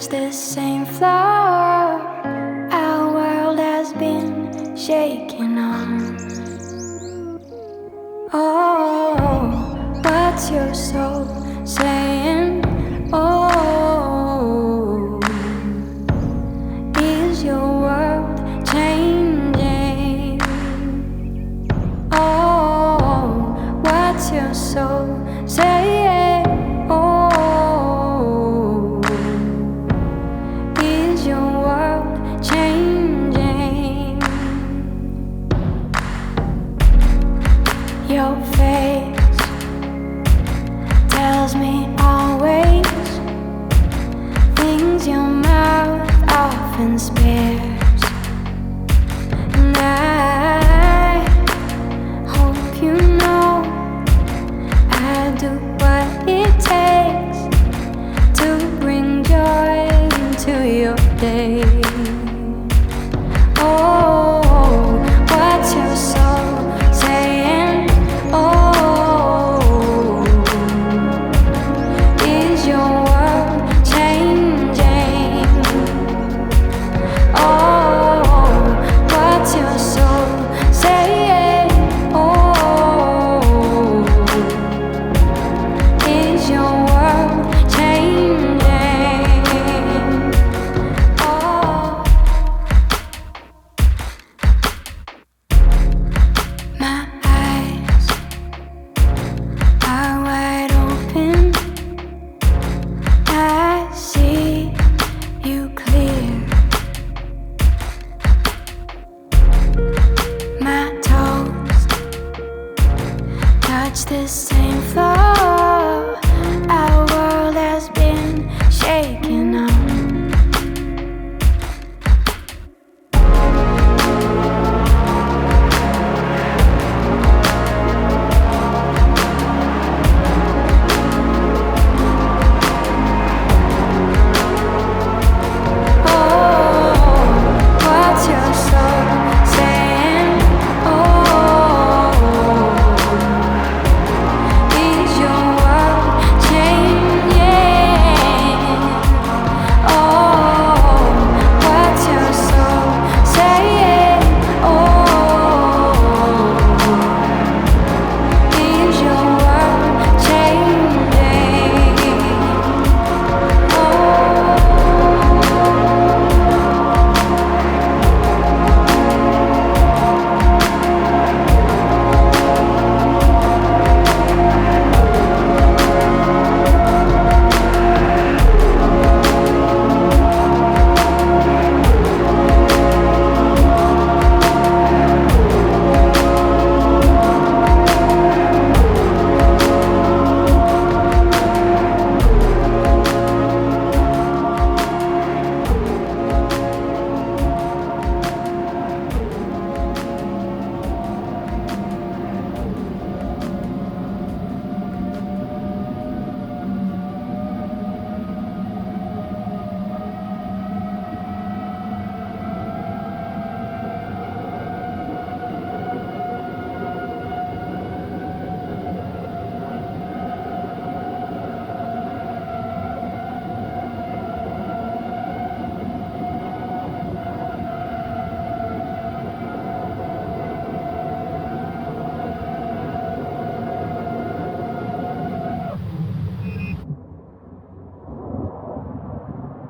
the same flaw our world has been shaking on. Oh, what's your soul saying? Oh, is your world changing? Oh, what's your soul saying? Oh, is your world changing? Your face tells me always things your mouth often spares, and I hope you know I do what it takes to bring joy into your day.